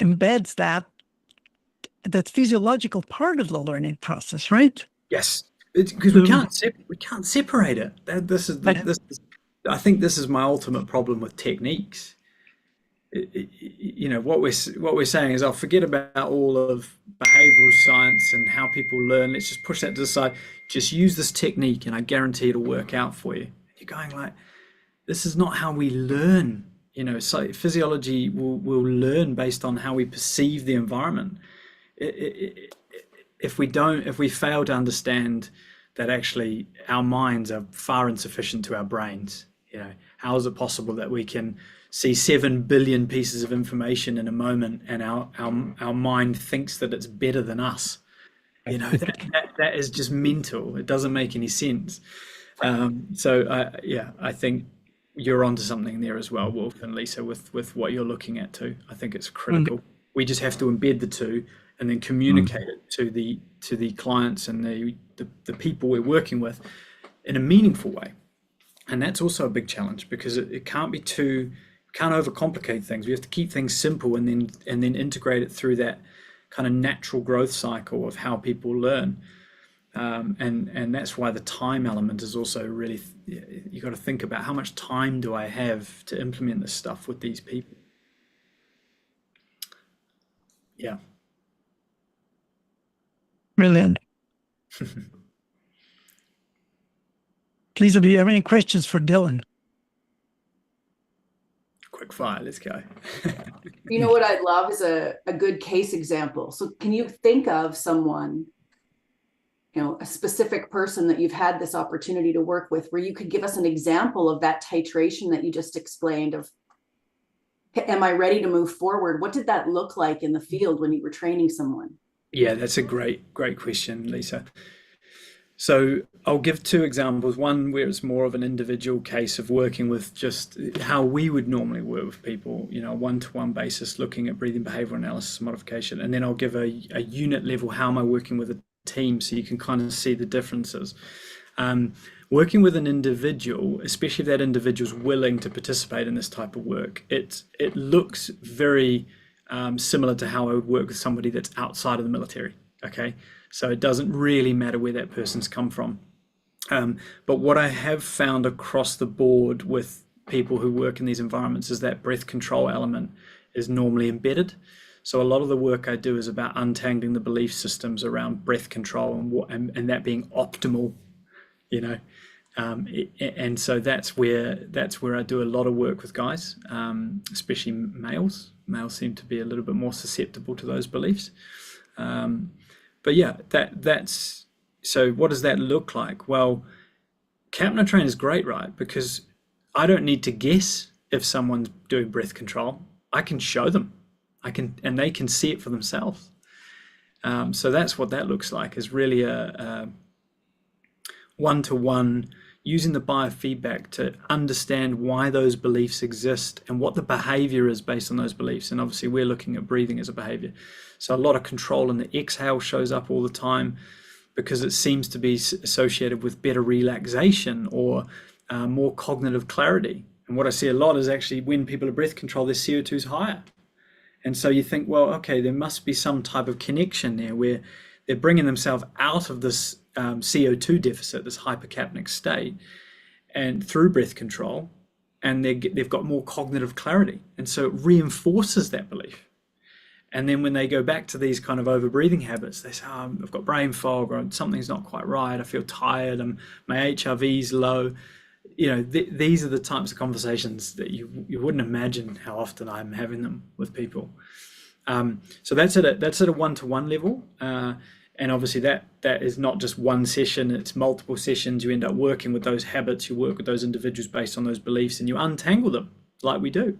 embeds that physiological part of the learning process, right? Yes, because we can't separate it. I think this is my ultimate problem with techniques. What we're saying is, I'll forget about all of behavioral science and how people learn. Let's just push that to the side. Just use this technique, and I guarantee it'll work out for you. You're going like, this is not how we learn. So physiology will learn based on how we perceive the environment. If we fail to understand that actually our minds are far insufficient to our brains, how is it possible that we can see 7 billion pieces of information in a moment, and our mind thinks that it's better than us? That is just mental. It doesn't make any sense. I think you're onto something there as well, Wolf and Lisa, with what you're looking at too. I think it's critical. We just have to embed the two, and then communicate it to the clients and the people we're working with in a meaningful way. And that's also a big challenge, because it can't overcomplicate things. We have to keep things simple, and then integrate it through that kind of natural growth cycle of how people learn. And that's why the time element is also really, you got to think about, how much time do I have to implement this stuff with these people? Yeah. Brilliant. Please, do you have any questions for Dylan? Quick fire, let's go. What I'd love is a good case example. So can you think of someone, a specific person that you've had this opportunity to work with, where you could give us an example of that titration that you just explained of, am I ready to move forward? What did that look like in the field when you were training someone? Yeah, that's a great question, Lisa. So I'll give two examples. One where it's more of an individual case of working with just how we would normally work with people, a one-to-one basis, looking at breathing behavioral analysis modification. And then I'll give a unit level, how am I working with a team, so you can kind of see the differences. Working with an individual, especially if that individual's willing to participate in this type of work, it looks very similar to how I would work with somebody that's outside of the military. Okay, so it doesn't really matter where that person's come from. But what I have found across the board with people who work in these environments is that breath control element is normally embedded. So a lot of the work I do is about untangling the belief systems around breath control and that being optimal, you know. And so that's where I do a lot of work with guys, especially males. Males seem to be a little bit more susceptible to those beliefs. But yeah, that's so. What does that look like? Well, Kapner Train is great, right? Because I don't need to guess if someone's doing breath control. I can show them. And they can see it for themselves. So that's what that looks like, is really a one-to-one, using the biofeedback to understand why those beliefs exist and what the behavior is based on those beliefs. And obviously we're looking at breathing as a behavior. So a lot of control in the exhale shows up all the time because it seems to be associated with better relaxation or more cognitive clarity. And what I see a lot is actually when people are breath control, their CO2 is higher. And so you think, well, okay, there must be some type of connection there where they're bringing themselves out of this CO2 deficit, this hypercapnic state, and through breath control, and they've got more cognitive clarity. And so it reinforces that belief. And then when they go back to these kind of over-breathing habits, they say, oh, I've got brain fog, or something's not quite right, I feel tired, my HRV's low. You know, these are the types of conversations that you wouldn't imagine how often I'm having them with people. So that's at a one-to-one level. And obviously that is not just one session, it's multiple sessions. You end up working with those habits, you work with those individuals based on those beliefs, and you untangle them like we do.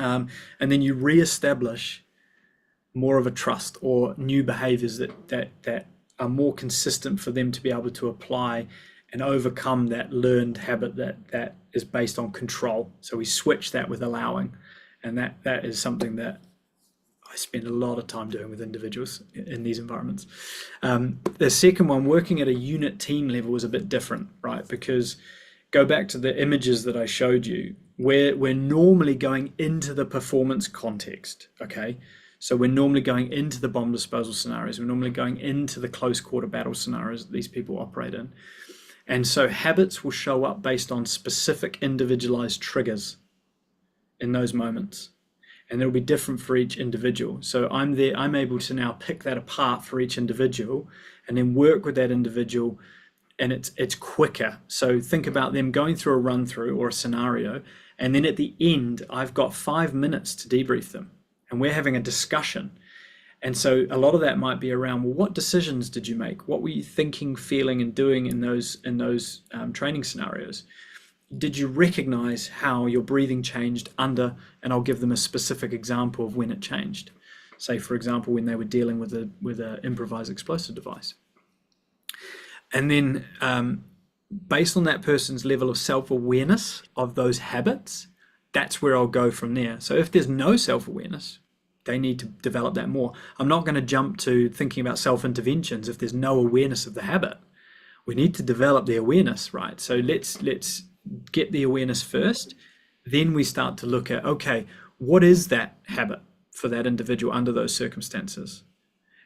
And then you reestablish more of a trust or new behaviors that are more consistent for them to be able to apply and overcome that learned habit that is based on control. So we switch that with allowing. And that is something that I spend a lot of time doing with individuals in these environments. The second one, working at a unit team level, is a bit different, right? Because go back to the images that I showed you, where we're normally going into the performance context, okay? So we're normally going into the bomb disposal scenarios. We're normally going into the close quarter battle scenarios that these people operate in. And so habits will show up based on specific individualized triggers in those moments. And they'll be different for each individual. So I'm able to now pick that apart for each individual and then work with that individual, and it's quicker. So think about them going through a run through or a scenario, and then at the end, I've got 5 minutes to debrief them and we're having a discussion. And so a lot of that might be around, well, what decisions did you make? What were you thinking, feeling, and doing in those training scenarios? Did you recognize how your breathing changed under, and I'll give them a specific example of when it changed. Say, for example, when they were dealing with an improvised explosive device. And then based on that person's level of self-awareness of those habits, that's where I'll go from there. So if there's no self-awareness, they need to develop that more. I'm not going to jump to thinking about self-interventions if there's no awareness of the habit. We need to develop the awareness, right? So let's get the awareness first. Then we start to look at, okay, what is that habit for that individual under those circumstances?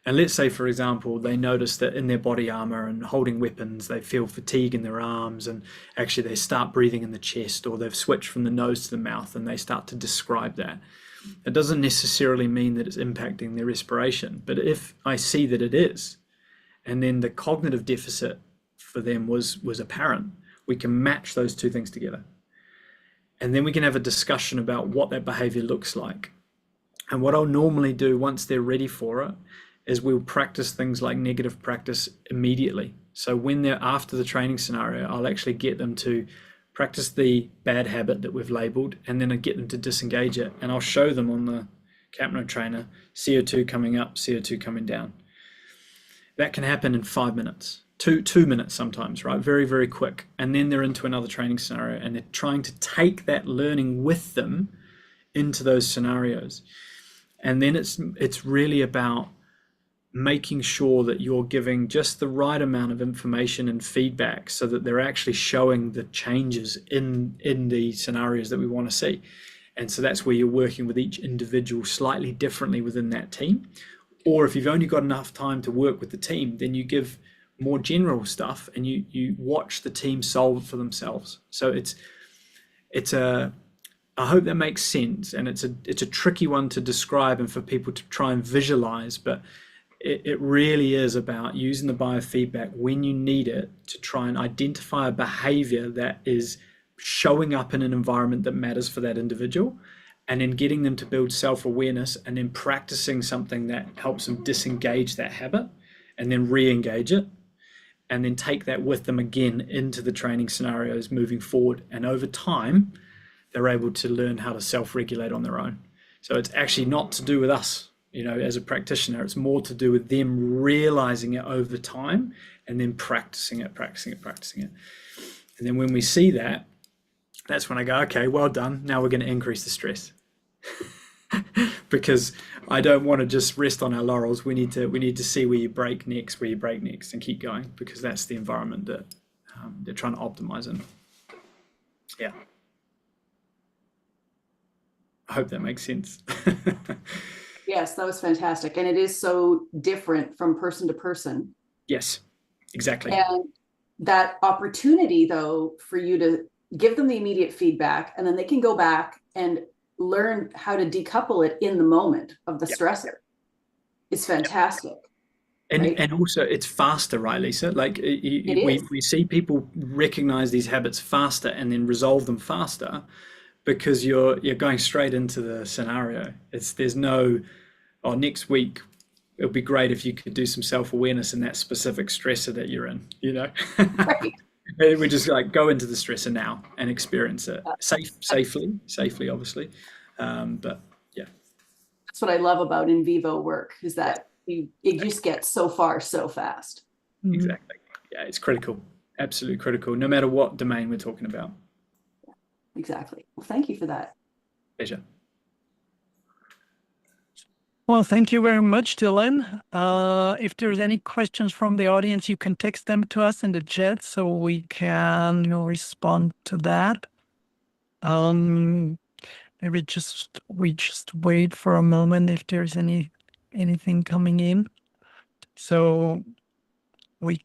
And let's say, for example, they notice that in their body armor and holding weapons, they feel fatigue in their arms, and actually they start breathing in the chest, or they've switched from the nose to the mouth, and they start to describe that. It doesn't necessarily mean that it's impacting their respiration, but if I see that it is, and then the cognitive deficit for them was apparent, we can match those two things together. And then we can have a discussion about what that behavior looks like. And what I'll normally do once they're ready for it is we'll practice things like negative practice immediately. So when they're after the training scenario, I'll actually get them to practice the bad habit that we've labeled, and then I get them to disengage it. And I'll show them on the Kapner trainer, CO2 coming up, CO2 coming down. That can happen in 5 minutes, two minutes sometimes, right? Very, very quick. And then they're into another training scenario, and they're trying to take that learning with them into those scenarios. And then it's really about making sure that you're giving just the right amount of information and feedback so that they're actually showing the changes in the scenarios that we want to see. And so that's where you're working with each individual slightly differently within that team. Or if you've only got enough time to work with the team, then you give more general stuff and you watch the team solve it for themselves. So I hope that makes sense, and it's a tricky one to describe and for people to try and visualize, but it really is about using the biofeedback when you need it to try and identify a behavior that is showing up in an environment that matters for that individual, and then getting them to build self-awareness, and then practicing something that helps them disengage that habit and then re-engage it, and then take that with them again into the training scenarios moving forward. And over time, they're able to learn how to self-regulate on their own. So it's actually not to do with us, as a practitioner. It's more to do with them realizing it over time and then practicing it. And then when we see that, that's when I go, okay, well done. Now we're going to increase the stress. Because I don't want to just rest on our laurels. We need to see where you break next, and keep going, because that's the environment that they're trying to optimize in. Yeah. I hope that makes sense. Yes, that was fantastic. And it is so different from person to person. Yes, exactly. And that opportunity, though, for you to give them the immediate feedback, and then they can go back and learn how to decouple it in the moment of the stressor. It's fantastic. And also it's faster, right, Lisa? Like we see people recognize these habits faster and then resolve them faster, because you're going straight into the scenario. There's no, next week it'll be great if you could do some self-awareness in that specific stressor that you're in, Right. We just like go into the stressor now and experience it safely, obviously. But yeah. That's what I love about in vivo work, is that it just gets so far so fast. Exactly. Yeah, it's critical. Absolutely critical, no matter what domain we're talking about. Exactly. Well, thank you for that. Pleasure. Well, thank you very much, Dylan. If there's any questions from the audience, you can text them to us in the chat so we can respond to that. Maybe we just wait for a moment if there's anything coming in, so we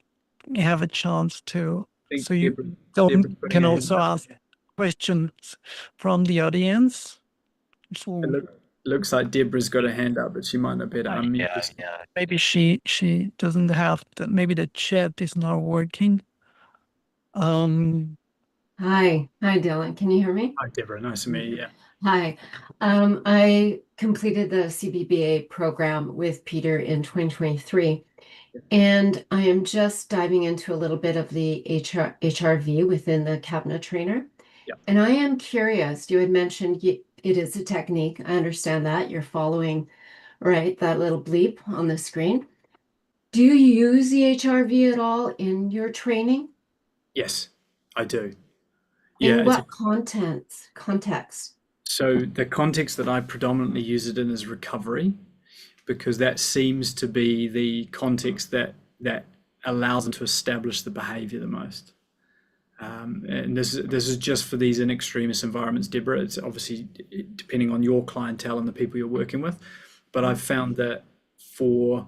have a chance to. So you can also ask questions from the audience. So it looks like Deborah's got a hand up, but she might not be able to unmute. Yeah. Maybe she doesn't have maybe the chat is not working. Hi, Dylan. Can you hear me? Hi, Deborah. Nice to meet you. Yeah. Hi. I completed the CBBA program with Peter in 2023, and I am just diving into a little bit of the HRV within the cabinet trainer. Yeah. And I am curious, you had mentioned it is a technique. I understand that. You're following, right, that little bleep on the screen. Do you use the HRV at all in your training? Yes, I do. In what context? So the context that I predominantly use it in is recovery, because that seems to be the context that allows them to establish the behavior the most. And this is just for these in extremis environments, Deborah. It's obviously depending on your clientele and the people you're working with, but I've found that for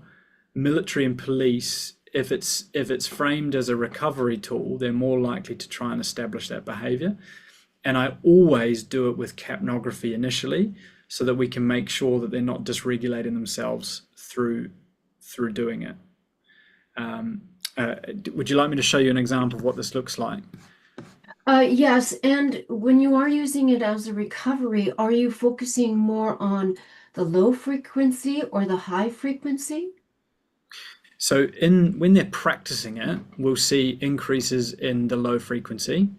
military and police, if it's framed as a recovery tool, they're more likely to try and establish that behavior. And I always do it with capnography initially, so that we can make sure that they're not dysregulating themselves through doing it. Would you like me to show you an example of what this looks like? Yes, and when you are using it as a recovery, are you focusing more on the low frequency or the high frequency? So when they're practicing it, we'll see increases in the low frequency.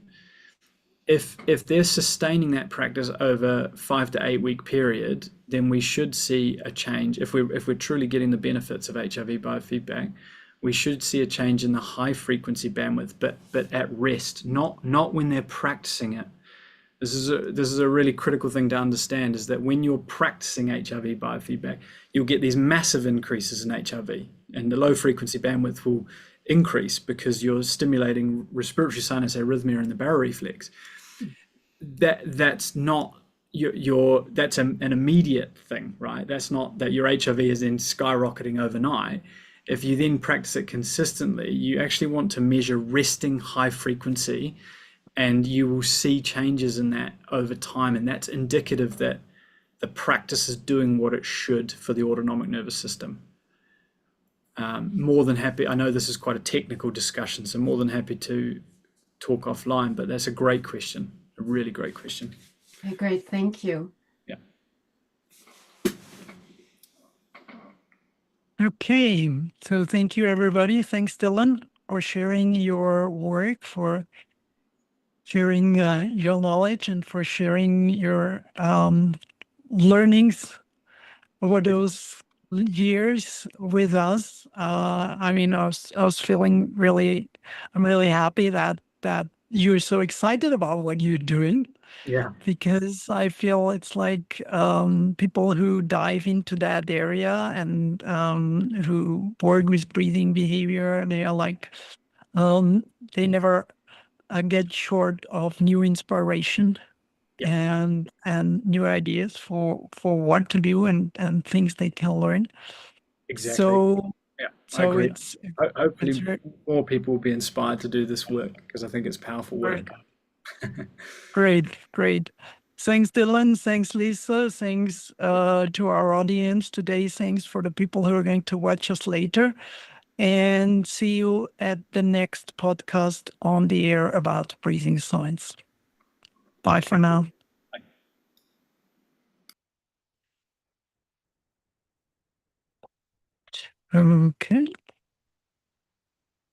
If they're sustaining that practice over 5 to 8 week period, then we should see a change. If we're truly getting the benefits of HRV biofeedback, we should see a change in the high frequency bandwidth, but at rest, not when they're practicing it. This is a really critical thing to understand, is that when you're practicing HRV biofeedback, you'll get these massive increases in HRV, and the low frequency bandwidth will increase because you're stimulating respiratory sinus arrhythmia and the barrel reflex. That's not that's an immediate thing, right? That's not that your HRV is then skyrocketing overnight. If you then practice it consistently, you actually want to measure resting high frequency And you will see changes in that over time, and that's indicative that the practice is doing what it should for the autonomic nervous system. More than happy, I know this is quite a technical discussion, so more than happy to talk offline, but that's a great question, a really great question. Okay, great, thank you. Yeah. Okay, so thank you, everybody. Thanks, Dylan, for sharing your work, for sharing your knowledge, and for sharing your learnings over those years with us. I mean, I was feeling really, I'm really happy that you're so excited about what you're doing, Yeah. because I feel it's like people who dive into that area and who work with breathing behavior, they are like, they never get short of new inspiration and new ideas for what to do and things they can learn. Exactly. So Yeah, I so agree. it's Hopefully very more people will be inspired to do this work, because I think it's powerful work. great. Thanks, Dylan. Thanks, Lisa. Thanks to our audience today. Thanks for the people who are going to watch us later. And see you at the next podcast on the air about breathing science. Bye for now. Okay.